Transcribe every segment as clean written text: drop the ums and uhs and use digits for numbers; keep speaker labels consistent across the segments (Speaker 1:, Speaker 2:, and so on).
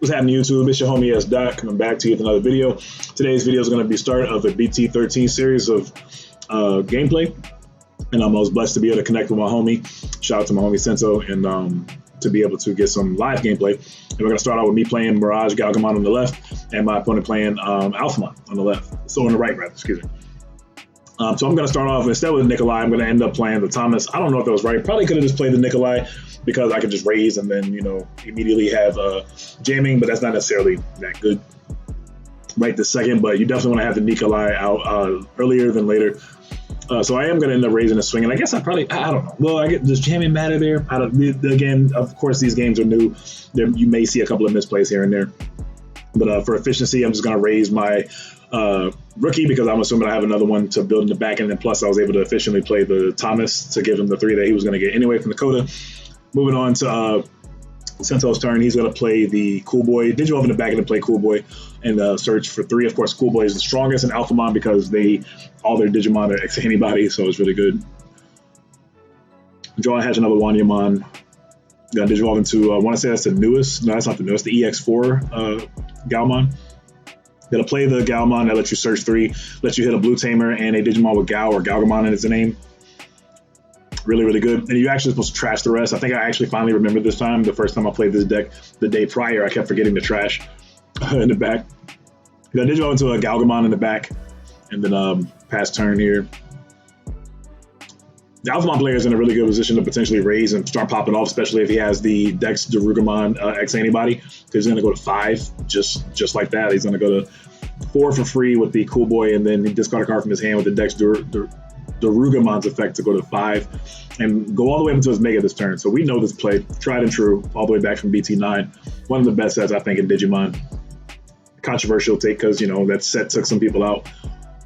Speaker 1: What's happening, YouTube? It's your homie S. Dot coming back to you with another video. Today's video is going to be start of a BT13 series of gameplay, and I was blessed to be able to connect with my homie. Shout out to my homie Senso, and to be able to get some live gameplay. And we're going to start out with me playing MirageGaogomon on the left, and my opponent playing Alphamon on the left. So on the right, rather, excuse me. So I'm going to start off, instead with Nikolai, I'm going to end up playing the Thomas. I don't know if that was right. Probably could have just played the Nikolai because I could just raise and then, immediately have jamming, but that's not necessarily that good right this second. But you definitely want to have the Nikolai out earlier than later. So I am going to end up raising a swing, and I guess I don't know. Well, does jamming matter there? Again, of course, these games are new. You may see a couple of misplays here and there. But for efficiency, I'm just going to raise my rookie because I'm assuming I have another one to build in the back end. And plus, I was able to efficiently play the Thomas to give him the 3 that he was going to get anyway from the Coda. Moving on to Sento's turn, he's going to play the Cool Boy. Digimon in the back end to play Cool Boy and search for 3. Of course, Cool Boy is the strongest in Alphamon because all their Digimon are X anybody, so it's really good. Draw and hatch another Wanyamon. Got Digivolve into, I want to say that's the newest. No, that's not the newest. The EX4 Gaomon. Gonna play the Gaomon that lets you search 3, lets you hit a blue tamer and a Digimon with Gao or Gaogomon in its name. Really, really good. And you're actually supposed to trash the rest. I think I actually finally remembered this time. The first time I played this deck the day prior, I kept forgetting to trash in the back. Got Digivolve into a Gaogomon in the back, and then pass turn here. The Alphamon player is in a really good position to potentially raise and start popping off, especially if he has the Dex Darugomon X Antibody, because he's going to go to 5 just like that. He's going to go to 4 for free with the Cool Boy, and then he discard a card from his hand with the Dex Darugomon's effect to go to 5 and go all the way up into his Mega this turn. So we know this play, tried and true, all the way back from BT9. One of the best sets, I think, in Digimon. Controversial take because, that set took some people out,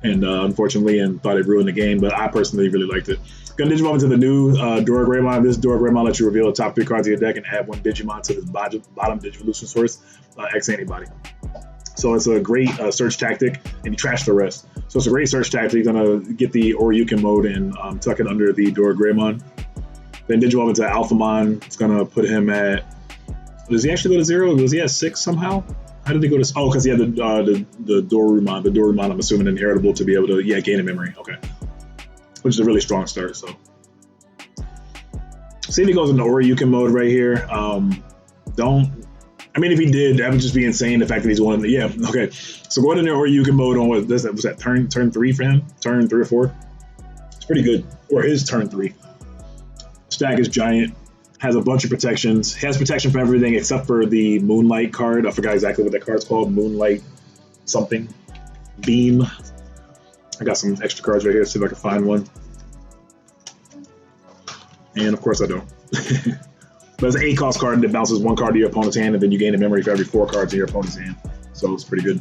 Speaker 1: and unfortunately, and thought it ruined the game, but I personally really liked it. Gonna Digivolve into the new Dora-Greymon. This Dora-Greymon lets you reveal the top 3 cards of your deck and add 1 Digimon to this bottom Digivolution source X Antibody. So it's a great search tactic, and you trash the rest. So it's a great search tactic. You're gonna get the Oryukin mode and tuck it under the Dora-Greymon. Then Digivolve into Alphamon. It's gonna put him at, does he actually go to 0? Was he at 6 somehow? How did he go to, because he had the Dorumon. The Dorumon, I'm assuming, inheritable to be able to, gain a memory. Okay. Which is a really strong start. So see if he goes into Oryukin mode right here. If he did, that would just be insane. The fact that he's one of the, okay. So going into Oryukin mode on was that turn 3 for him? Turn 3 or 4? It's pretty good. Or his turn 3. Stack is giant. Has a bunch of protections. Has protection for everything except for the Moonlight card. I forgot exactly what that card's called. Moonlight something. Beam. I got some extra cards right here. See if I can find one. And of course I don't. But it's an 8-cost card that bounces 1 card to your opponent's hand, and then you gain a memory for every 4 cards in your opponent's hand. So it's pretty good.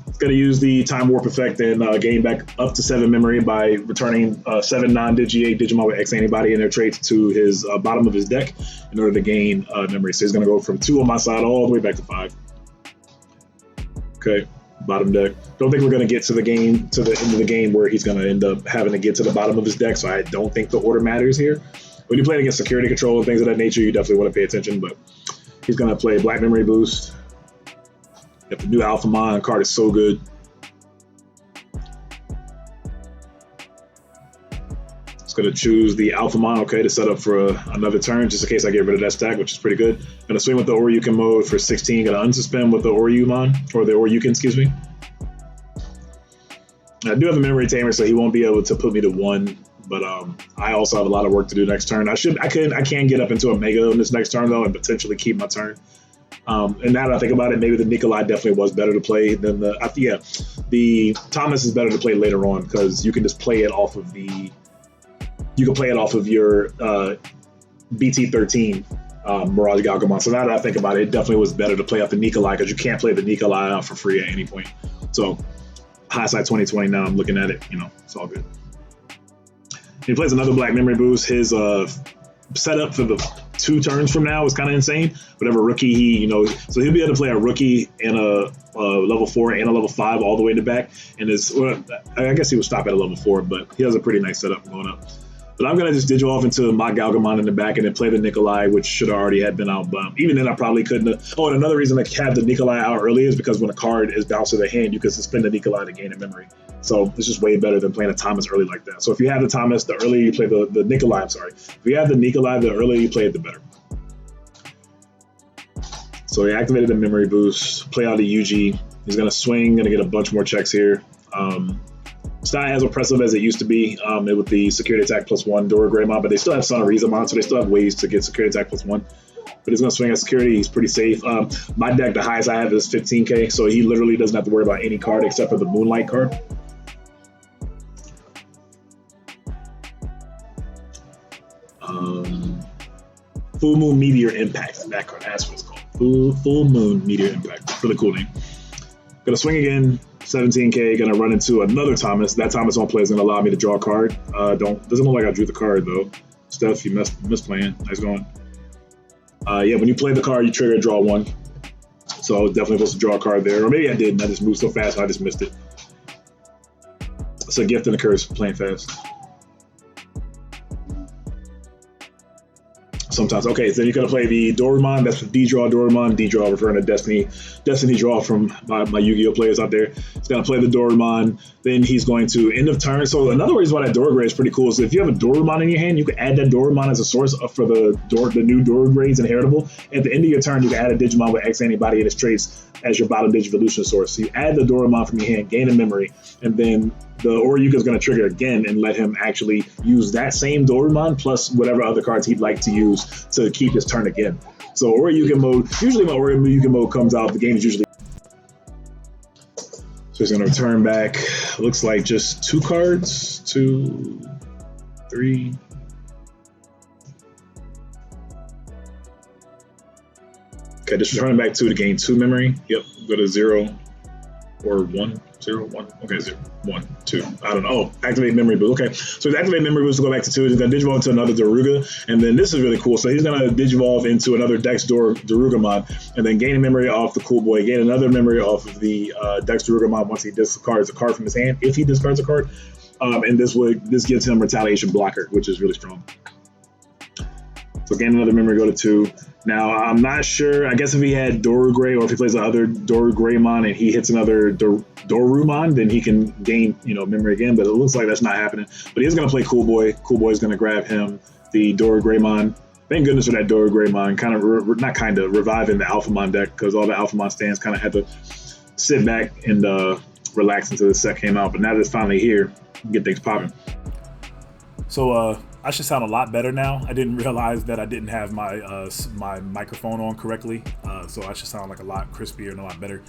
Speaker 1: It's going to use the Time Warp effect and gain back up to 7 memory by returning 7 non-Digi-8 Digimon with X Antibody and their traits to his bottom of his deck in order to gain memory. So he's going to go from 2 on my side all the way back to 5. Okay. Bottom deck. Don't think we're going to get to the end of the game where he's going to end up having to get to the bottom of his deck, so I don't think the order matters here. When you play against security control and things of that nature, you definitely want to pay attention, but he's going to play Black Memory Boost. Got the new Alphamon card is so good. It's going to choose the Alphamon, to set up for another turn, just in case I get rid of that stack, which is pretty good. Going to swing with the Oryukin mode for 16. Going to unsuspend with the Oryumon, or the Oryukin, excuse me. I do have a memory tamer, so he won't be able to put me to 1, but I also have a lot of work to do next turn. I can get up into a Mega on this next turn, though, and potentially keep my turn. And now that I think about it, maybe the Nikolai definitely was better to play than the Thomas is better to play later on, because you can just play it off of your BT13 MirageGaogomon. So now that I think about it, it definitely was better to play off the Nikolai, because you can't play the Nikolai out for free at any point. So hindsight 2020, now I'm looking at it, it's all good. He plays another Black Memory Boost. His setup for the 2 turns from now is kind of insane. Whatever rookie so he'll be able to play a rookie and a level 4 and a level 5 all the way in the back. And I guess he would stop at a level 4, but he has a pretty nice setup going up. But I'm gonna just Digivolve into my Galgamon in the back and then play the Nikolai, which should have already had been out. But even then, I probably couldn't have. Oh, and another reason to have the Nikolai out early is because when a card is bounced to the hand, you can suspend the Nikolai to gain a memory. So it's just way better than playing a Thomas early like that. So if you have the Thomas, the earlier you play the Nikolai, I'm sorry. If you have the Nikolai, the earlier you play it, the better. So he activated the memory boost, play out the UG. He's gonna swing, gonna get a bunch more checks here. It's not as oppressive as it used to be with the security attack +1 D-Brigade, but they still have Son of Rizamon, so they still have ways to get security attack +1. But he's going to swing at security. He's pretty safe. My deck, the highest I have is 15K, so he literally doesn't have to worry about any card except for the Moonlight card. Full Moon Meteor Impact. That card, that's what it's called. Full Moon Meteor Impact. Really cool name. Gonna swing again. 17K, gonna run into another Thomas. That Thomas on play is gonna allow me to draw a card. Doesn't look like I drew the card though. Steph, you missed playing. Nice going. Yeah, when you play the card, you trigger draw 1. So I was definitely supposed to draw a card there. Or maybe I didn't. I just moved so fast I just missed it. It's a gift and a curse playing fast. Sometimes. Okay, so you're gonna play the Dorumon. That's the D-Draw Dorumon. D-Draw referring to Destiny Draw from my Yu-Gi-Oh players out there. He's gonna play the Dorumon. Then he's going to end of turn. So another reason why that D-Brigade is pretty cool is if you have a Dorumon in your hand, you can add that Dorumon as a source for the new D-Brigade's inheritable. At the end of your turn, you can add a Digimon with X antibody and its traits as your bottom Digivolution source. So you add the Dorumon from your hand, gain a memory, and then the Oryuka is going to trigger again and let him actually use that same Dorumon plus whatever other cards he'd like to use to keep his turn again. So Oryuka mode, usually when Oryuka mode comes out, the game is usually... So he's going to return back, looks like just 2 cards, 2, 3... Okay, just returning back 2 to gain 2 memory. Yep, go to 0 or 1. 0, 1. Okay, 0, 1, 2. I don't know. Oh, activate memory boost. Okay, so he's activate memory boost to go back to 2. He's going to Digivolve into another Daruga, and then this is really cool. So he's going to Digivolve into another Dex Darugamon, and then gain a memory off the Cool Boy, gain another memory off of the Dex Darugamon once he discards a card from his hand, if he discards a card. And this gives him Retaliation Blocker, which is really strong. So gain another memory, go to 2. Now, I'm not sure. I guess if he had Dorugray or if he plays the other Dorugraymon and he hits another Dorumon, then he can gain, memory again. But it looks like that's not happening. But he's going to play Cool Boy. Cool Boy's going to grab him, the Dorugraymon. Thank goodness for that Dorugraymon. Reviving the Alphamon deck because all the Alphamon stands kind of had to sit back and relax until the set came out. But now that it's finally here, get things popping.
Speaker 2: So, I should sound a lot better now. I didn't realize that I didn't have my my microphone on correctly, so I should sound like a lot crispier and a lot better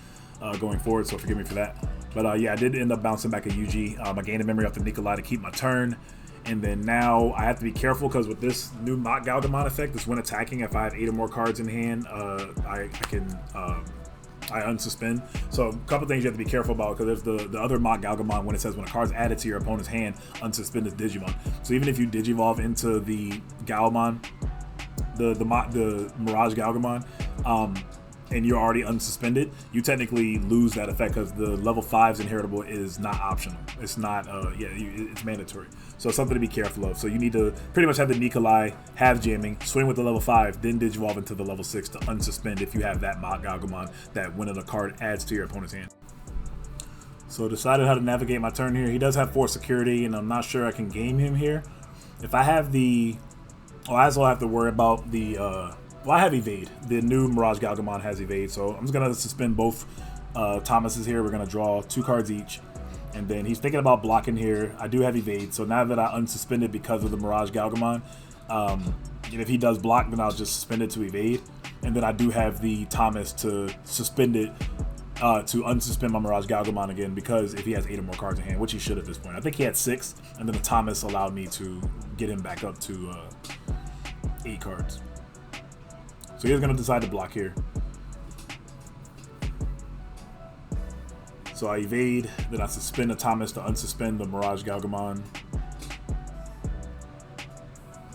Speaker 2: going forward, so forgive me for that. But yeah, I did end up bouncing back a UG. I gained a memory off the Nikolai to keep my turn, and then now I have to be careful because with this new MirageGaogomon effect, this when attacking, if I have 8 or more cards in hand, I can unsuspend. So a couple things you have to be careful about because there's the other MirageGaogomon when it says when a card's added to your opponent's hand, unsuspend this Digimon. So even if you Digivolve into the Gaomon, the MirageGaogomon, and you're already unsuspended, you technically lose that effect because the level 5's inheritable is not optional. It's not, it's mandatory. So it's something to be careful of. So you need to pretty much have the Nikolai, have jamming, swing with the level 5, then Digivolve into the level 6 to unsuspend if you have that MirageGaogomon that when a card adds to your opponent's hand. So decided how to navigate my turn here. He does have 4 security, and I'm not sure I can game him here. If I have the... I also have to worry about the... I have Evade. The new MirageGaogomon has Evade, so I'm just going to suspend both Thomases here. We're going to draw 2 cards each, and then he's thinking about blocking here. I do have Evade, so now that I unsuspended because of the MirageGaogomon, and if he does block, then I'll just suspend it to Evade, and then I do have the Thomas to suspend it to unsuspend my MirageGaogomon again because if he has 8 or more cards in hand, which he should at this point. I think he had 6, and then the Thomas allowed me to get him back up to 8 cards. So he's going to decide to block here. So I evade, then I suspend the Thomas to unsuspend the MirageGaogomon.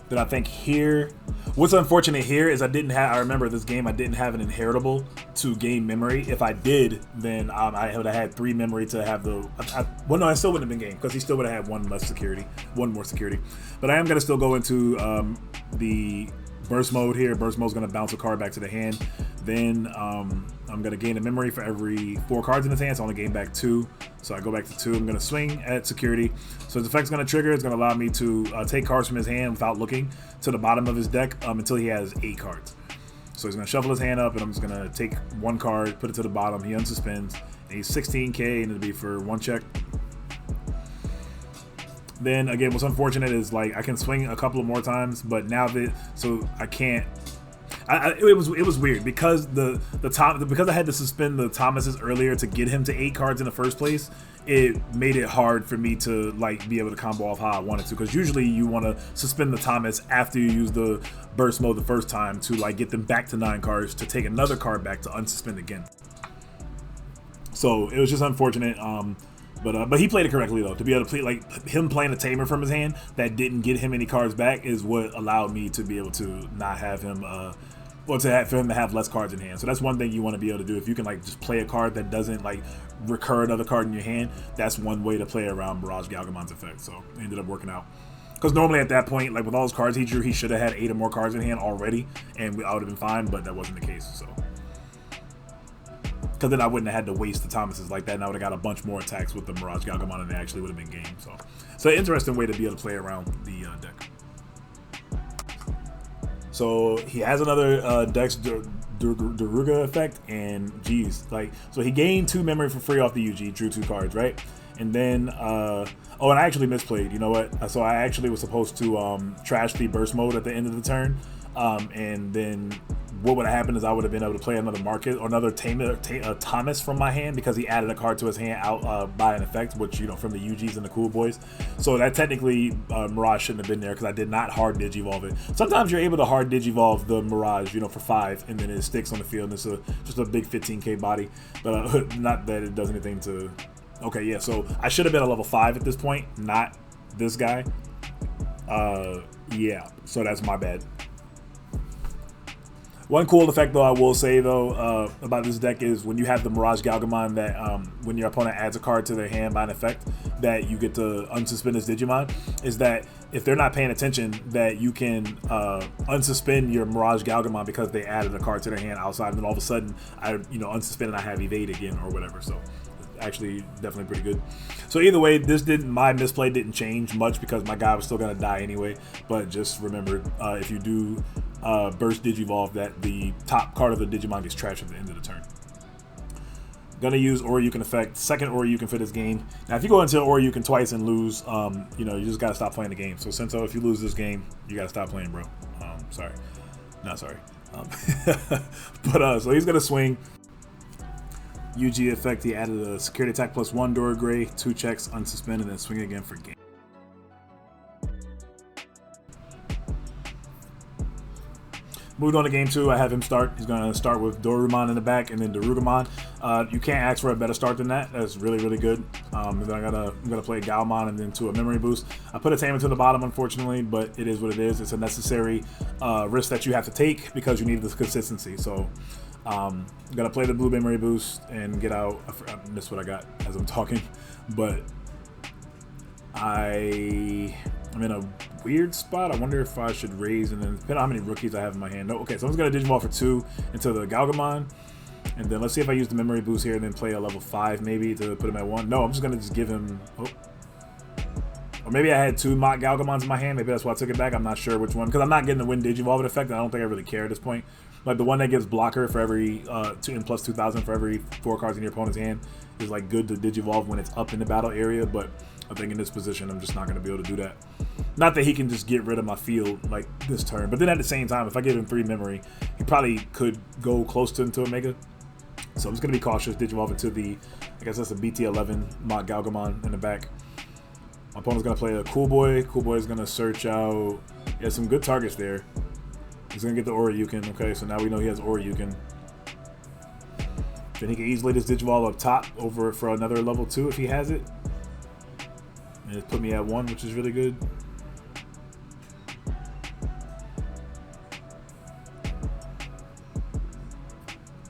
Speaker 2: Then I think here, What's unfortunate here is I remember this game, I didn't have an inheritable to gain memory. If I did, then I would have had 3 memory to have well, no, I still wouldn't have been game because he still would have had one more security. But I am going to still go into the burst mode here. Burst mode is going to bounce a card back to the hand. Then I'm going to gain a memory for every 4 cards in his hand, so I only gain back 2. So I go back to 2. I'm going to swing at security. So his effect's going to trigger. It's going to allow me to take cards from his hand without looking to the bottom of his deck until he has 8 cards. So he's going to shuffle his hand up, and I'm just going to take 1 card, put it to the bottom. He unsuspends. And he's 16k, and it'll be for 1 check. Then again, what's unfortunate is like I can swing a couple of more times, but now I can't. It was weird because because I had to suspend the Thomases earlier to get him to 8 cards in the first place. It made it hard for me to like be able to combo off how I wanted to, because usually you want to suspend the Thomas after you use the burst mode the first time to like get them back to 9 cards to take another card back to unsuspend again. So it was just unfortunate. But he played it correctly though. To be able to play, like him playing a tamer from his hand that didn't get him any cards back is what allowed me to be able to not have him, for him to have less cards in hand. So that's one thing you want to be able to do. If you can like just play a card that doesn't like recur another card in your hand, that's one way to play around MirageGaogomon's effect. So it ended up working out. Because normally at that point, like with all those cards he drew, he should have had 8 or more cards in hand already, and I would have been fine. But that wasn't the case. So. Because then I wouldn't have had to waste the Thomases like that, and I would have got a bunch more attacks with the MirageGaogomon, and they actually would have been game. So interesting way to be able to play around the deck. So he has another Dex Daruga effect, and geez, like so he gained 2 memory for free off the UG, drew 2 cards, right? And then oh, and I actually misplayed. You know what? So I actually was supposed to trash the burst mode at the end of the turn, and then what would have happened is I would have been able to play another market or another Thomas from my hand, because he added a card to his hand out by an effect, which, you know, from the UGs and the Cool Boys. So that technically Mirage shouldn't have been there because I did not hard Digivolve it. Sometimes you're able to hard Digivolve the Mirage, you know, for 5, and then it sticks on the field, and it's just a big 15k body. But not that it does anything to... Okay, yeah, so I should have been a level 5 at this point, not this guy. Yeah, so that's my bad. One cool effect, though, I will say, though, about this deck is when you have the MirageGaogomon that when your opponent adds a card to their hand by an effect that you get to unsuspend this Digimon, is that if they're not paying attention, that you can unsuspend your MirageGaogomon because they added a card to their hand outside, and then all of a sudden, unsuspend and I have evade again or whatever. So actually definitely pretty good. So either way, my misplay didn't change much because my guy was still going to die anyway. But just remember, if you do burst Digivolve, that the top card of the Digimon gets trashed at the end of the turn. Gonna use Oryuken effect, second Oryuken for this game. Now if you go into Oryuken twice and lose, you just gotta stop playing the game. So Sento, if you lose this game, you gotta stop playing, bro. Sorry, not sorry. So he's gonna swing. UG effect, he added a security attack +1 Dora Gray, 2 checks, unsuspend, and then swing again for game. Moved on to game 2, I have him start. He's going to start with Dorumon in the back and then Darugamon. You can't ask for a better start than that. That's really, really good. I'm gonna play Gaomon and then to a memory boost. I put a Tamer to the bottom, unfortunately, but it is what it is. It's a necessary risk that you have to take because you need this consistency. So I'm gonna play the blue memory boost and get out. I missed what I got as I'm talking, but I'm in a weird spot. I wonder if I should raise, and then depending on how many rookies I have in my hand. No, okay, so I'm just gonna Digimon for 2 into the Gaogomon, and then let's see if I use the memory boost here and then play a level 5 maybe to put him at 1. No, I'm just gonna give him. Or maybe I had 2 Mock Gaogomons in my hand. Maybe that's why I took it back. I'm not sure which one, because I'm not getting the Wind Digivolve effect, and I don't think I really care at this point. Like the one that gives blocker for every plus 2,000 for every 4 cards in your opponent's hand is like good to Digivolve when it's up in the battle area, but I think in this position I'm just not going to be able to do that. Not that he can just get rid of my field like this turn, but then at the same time, if I give him 3 memory, he probably could go close into a Mega. So I'm just going to be cautious, Digivolve into the, I guess that's a BT13 Mock Gaogomon in the back. My opponent's going to play a Cool Boy. Cool Boy is going to search out, some good targets there. He's going to get the Oryuken. Okay, so now we know he has Oryuken. Then he can easily just Digivolve up top over for another level 2 if he has it. And it put me at 1, which is really good.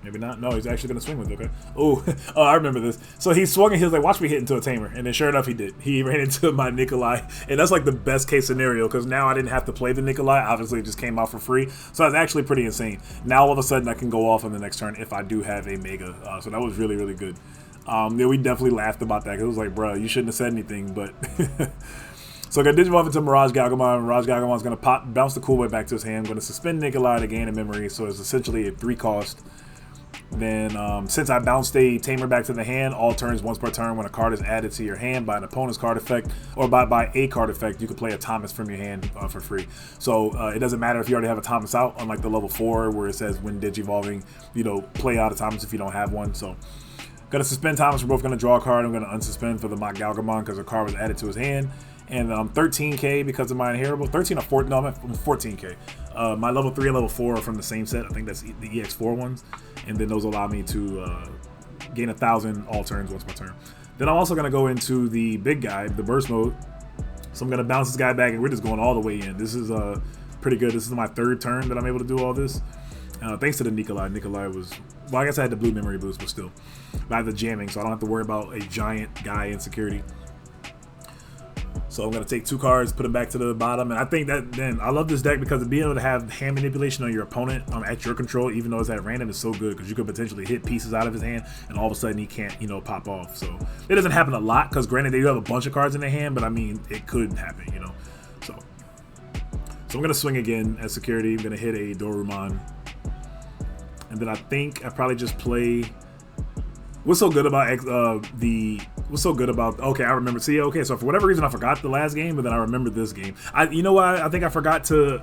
Speaker 2: Maybe not. No, he's actually going to swing with it. Okay. Oh, I remember this. So he swung and he was like, watch me hit into a tamer. And then sure enough, he did. He ran into my Nikolai. And that's like the best case scenario because now I didn't have to play the Nikolai. Obviously, it just came out for free. So that's actually pretty insane. Now, all of a sudden, I can go off on the next turn if I do have a Mega. So that was really, really good. Yeah, we definitely laughed about that because it was like, bro, you shouldn't have said anything. But so I got Digivolve into MirageGaogomon. MirageGaogomon's going to bounce the Cool Way back to his hand. I'm going to suspend Nikolai to gain a memory. So it's essentially a 3 cost. Then, since I bounced a Tamer back to the hand, all turns once per turn when a card is added to your hand by an opponent's card effect or by a card effect, you can play a Thomas from your hand for free. So it doesn't matter if you already have a Thomas out, unlike the level 4 where it says when Digivolving, play out a Thomas if you don't have one. So gonna suspend Thomas. We're both gonna draw a card. I'm gonna unsuspend for the MirageGaogomon because a card was added to his hand. And 13k because of my inheritable. 13 or 14, no, I'm at 14k. My level 3 and level 4 are from the same set. I think that's the EX4 ones. And then those allow me to gain 1,000 all turns once per turn. Then I'm also going to go into the big guy, the burst mode. So I'm going to bounce this guy back, and we're just going all the way in. This is pretty good. This is my 3rd turn that I'm able to do all this. Thanks to the Nikolai. Nikolai was, well, I guess I had the blue memory boost, but still. I had the jamming, so I don't have to worry about a giant guy in security. So I'm going to take 2 cards, put them back to the bottom. And I think that then I love this deck because being able to have hand manipulation on your opponent at your control, even though it's at random, is so good because you could potentially hit pieces out of his hand and all of a sudden he can't, pop off. So it doesn't happen a lot because granted they do have a bunch of cards in their hand, but I mean, it could happen, So I'm going to swing again as security. I'm going to hit a Dorumon. And then I think I probably just play... What's so good about okay, I remember. See, okay, so for whatever reason I forgot the last game, but then I remember this game. You know why I think I forgot to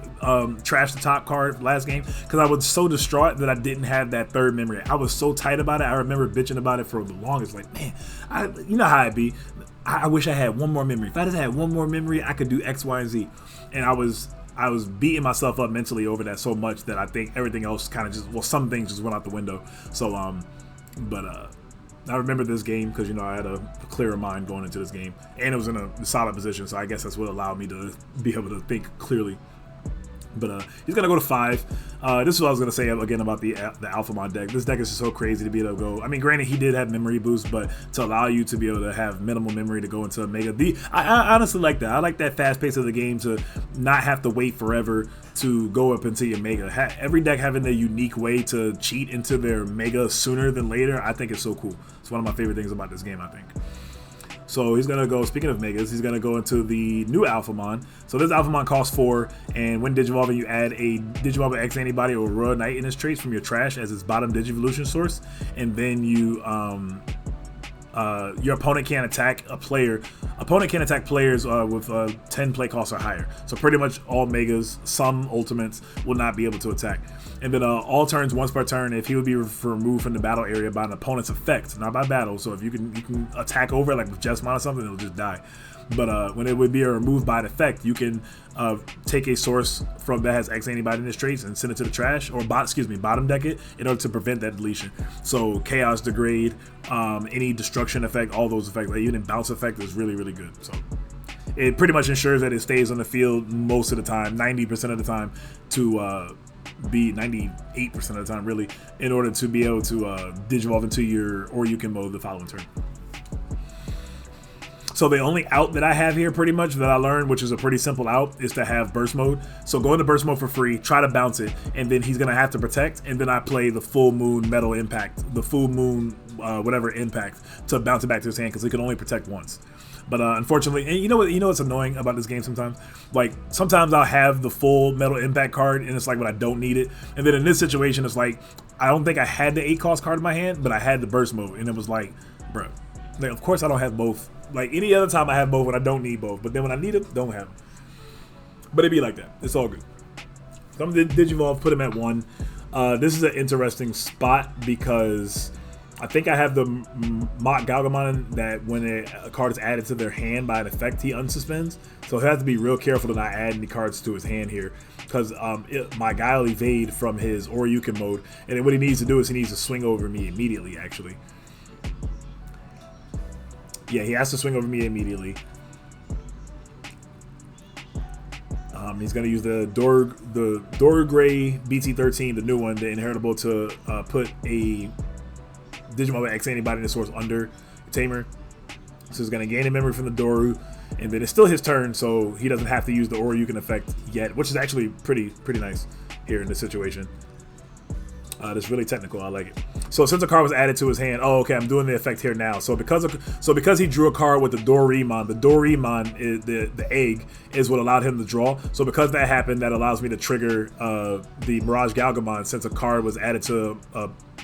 Speaker 2: trash the top card last game? Because I was so distraught that I didn't have that 3rd memory. I was so tight about it. I remember bitching about it for the longest. Like, man, you know how it be. I wish I had one more memory. If I just had one more memory, I could do X, Y, and Z. And I was beating myself up mentally over that so much that I think everything else kind of just, well, some things just went out the window. So, I remember this game because, I had a clearer mind going into this game. And it was in a solid position, so I guess that's what allowed me to be able to think clearly. But he's going to go to 5. This is what I was going to say again about the Alphamon deck. This deck is just so crazy to be able to go. I mean, granted, he did have memory boost, but to allow you to be able to have minimal memory to go into a Mega. I honestly like that. I like that fast pace of the game to not have to wait forever to go up into your Mega. Every deck having a unique way to cheat into their Mega sooner than later, I think it's so cool. It's one of my favorite things about this game, I think. So he's going to go, speaking of Megas, he's going to go into the new Alphamon. So this Alphamon costs 4, and when Digivolving, you add a Digivolve X antibody or Royal Knight in its traits from your trash as its bottom Digivolution source, and then you your opponent can't attack a player. Opponent can attack players with 10 play costs or higher. So pretty much all Megas, some Ultimates will not be able to attack. And then all turns once per turn, if he would be removed from the battle area by an opponent's effect, not by battle. So if you can attack over like with Jesmon or something, it'll just die. But when it would be removed by an effect, you can take a source from that has X antibody in its traits and send it to the trash, or bottom deck it in order to prevent that deletion. So Chaos Degrade, any destruction effect, all those effects, like even bounce effect is really, really good. So it pretty much ensures that it stays on the field most of the time, 90% of the time, to be 98% of the time really, in order to be able to Digivolve into your Oryuken mode the following turn. So the only out that I have here pretty much that I learned, which is a pretty simple out, is to have burst mode. So go into burst mode for free, try to bounce it, and then he's going to have to protect, and then I play the full moon metal impact, the full moon whatever impact to bounce it back to his hand because he can only protect once. But unfortunately, and you know what's annoying about this game sometimes? Like, sometimes I'll have the full metal impact card, and it's like when I don't need it. And then in this situation, it's like, I don't think I had the 8 cost card in my hand, but I had the burst mode, and it was like, bro, like, of course I don't have both. Like, any other time I have both when I don't need both, but then when I need them, don't have them. But it be like that. It's all good. So I'm going to Digivolve, put him at 1. This is an interesting spot because I think I have the MirageGaogomon that when a card is added to their hand by an effect, he unsuspends. So he has to be real careful to not add any cards to his hand here because my guy will evade from his Oryuken mode. And then what he needs to do is he needs to swing over me immediately, actually. Yeah, he has to swing over me immediately. He's going to use the Gray BT13, the new one, the inheritable, to put a Digimon with X antibody in the source under Tamer. So he's going to gain a memory from the Doru, and then it's still his turn, so he doesn't have to use the Oryuken effect yet, which is actually pretty nice here in this situation. That's really technical. I like it. So since a card was added to his hand, oh, okay, I'm doing the effect here now. So because he drew a card with the Dorimon is the egg is what allowed him to draw. So because that happened, that allows me to trigger the MirageGaogomon since a card was added to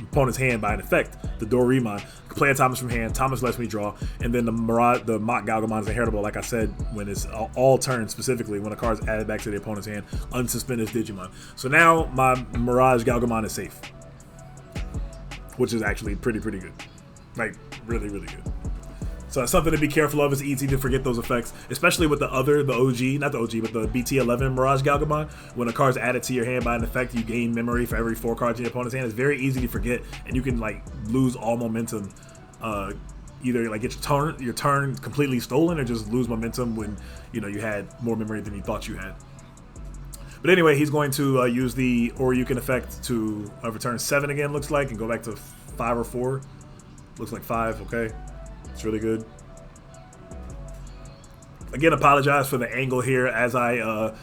Speaker 2: opponent's hand by an effect, the Dorimon. Play a Thomas from hand. Thomas lets me draw, and then the MirageGaogomon is inheritable. Like I said, when it's all turns, specifically when a card is added back to the opponent's hand, unsuspend his Digimon. So now my MirageGaogomon is safe, which is actually pretty good, like really good. So that's something to be careful of. It's easy to forget those effects, especially with the OG, not the OG, but the BT11 MirageGaogomon. When a card's added to your hand by an effect, you gain memory for every 4 cards in your opponent's hand. It's very easy to forget, and you can like lose all momentum. Either like get your turn completely stolen, or just lose momentum when you had more memory than you thought you had. But anyway, he's going to use the Oryuken effect to return 7 again, looks like, and go back to 5 or 4. Looks like 5, okay. It's really good. Again, apologize for the angle here as I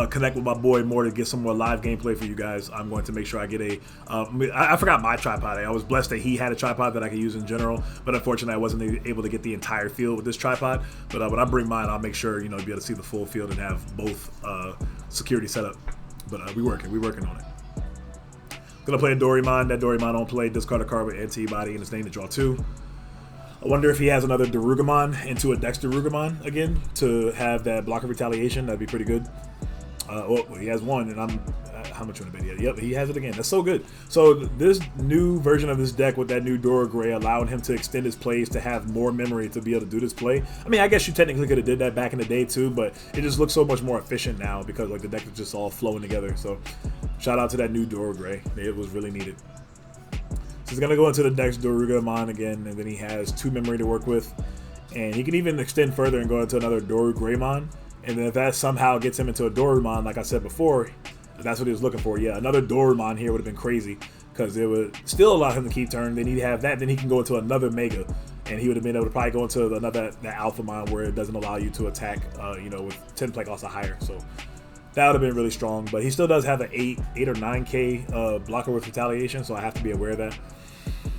Speaker 2: connect with my boy more to get some more live gameplay for you guys. I'm going to make sure I get a... I forgot my tripod. I was blessed that he had a tripod that I could use in general, but unfortunately I wasn't able to get the entire field with this tripod. But when I bring mine, I'll make sure, be able to see the full field and have both security set up. But we're working on it. Gonna play a Dorimon. That Dorimon don't play. Discard a card with antibody in his name to draw 2. I wonder if he has another Darugomon into a Dex Darugomon again to have that blocker retaliation. That'd be pretty good. Well, he has one, and I'm how much on the video? Yep, he has it again. That's so good. So this new version of this deck with that new Dora Gray allowed him to extend his plays to have more memory to be able to do this play. I mean, I guess you technically could have did that back in the day too, but it just looks so much more efficient now because like the deck is just all flowing together. So shout out to that new Dora Gray. It was really needed. So he's gonna go into the Dex Darugomon again, and then he has 2 memory to work with, and he can even extend further and go into another Dorugraymon. And then if that somehow gets him into a Dorumon, like I said before, that's what he was looking for. Yeah, another Dorumon here would have been crazy because it would still allow him to keep turn. Then he'd have that. Then he can go into another Mega, and he would have been able to probably go into that Alphamon where it doesn't allow you to attack, with 10 play costs or higher. So that would have been really strong. But he still does have an 8 or 9K blocker with retaliation, so I have to be aware of that.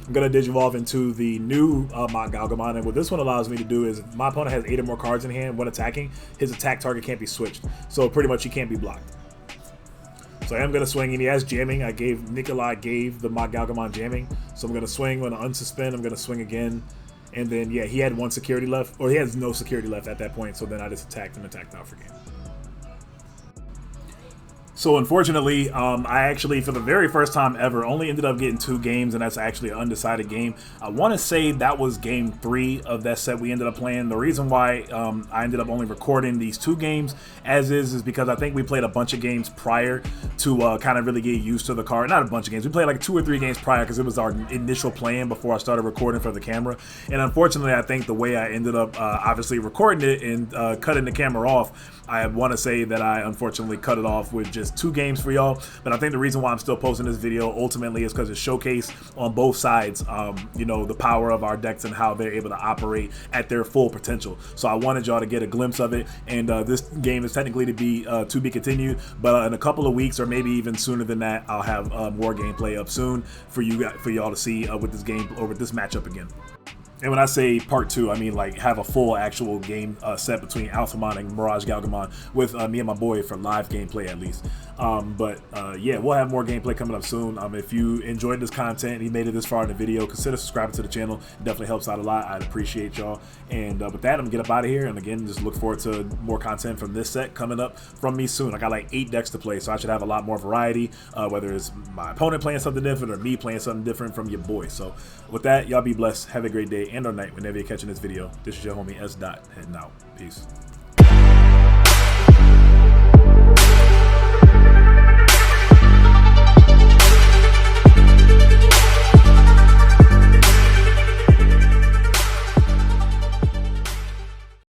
Speaker 2: I'm going to Digivolve into the new MirageGaogomon, and what this one allows me to do is my opponent has 8 or more cards in hand when attacking. His attack target can't be switched, so pretty much he can't be blocked. So I am going to swing, and he has jamming. Nikolai gave the MirageGaogomon jamming, so I'm going to swing. I'm going to unsuspend. I'm going to swing again, and then yeah, he had 1 security left, or he has no security left at that point, so then I just attacked and attacked out for game. So unfortunately, I actually, for the very first time ever, only ended up getting 2 games, and that's actually an undecided game. I want to say that was game 3 of that set we ended up playing. The reason why I ended up only recording these 2 games as is because I think we played a bunch of games prior to kind of really get used to the card. Not a bunch of games. We played like 2 or 3 games prior because it was our initial plan before I started recording for the camera. And unfortunately, I think the way I ended up obviously recording it and cutting the camera off, I want to say that I unfortunately cut it off with just 2 games for y'all, but I think the reason why I'm still posting this video ultimately is because it showcased on both sides, the power of our decks and how they're able to operate at their full potential. So I wanted y'all to get a glimpse of it, and this game is technically to be continued, but in a couple of weeks or maybe even sooner than that, I'll have more gameplay up soon for y'all to see with this game or with this matchup again. And when I say part 2, I mean like have a full actual game set between Alphamon and MirageGaogomon with me and my boy for live gameplay at least. Yeah, we'll have more gameplay coming up soon. If you enjoyed this content and you made it this far in the video, consider subscribing to the channel. It definitely helps out a lot. I'd appreciate y'all. And with that, I'm gonna get up out of here. And again, just look forward to more content from this set coming up from me soon. I got like 8 decks to play, so I should have a lot more variety, whether it's my opponent playing something different or me playing something different from your boy. So with that, y'all be blessed. Have a great day and or night whenever you're catching this video. This is your homie S. Dot heading out. Peace.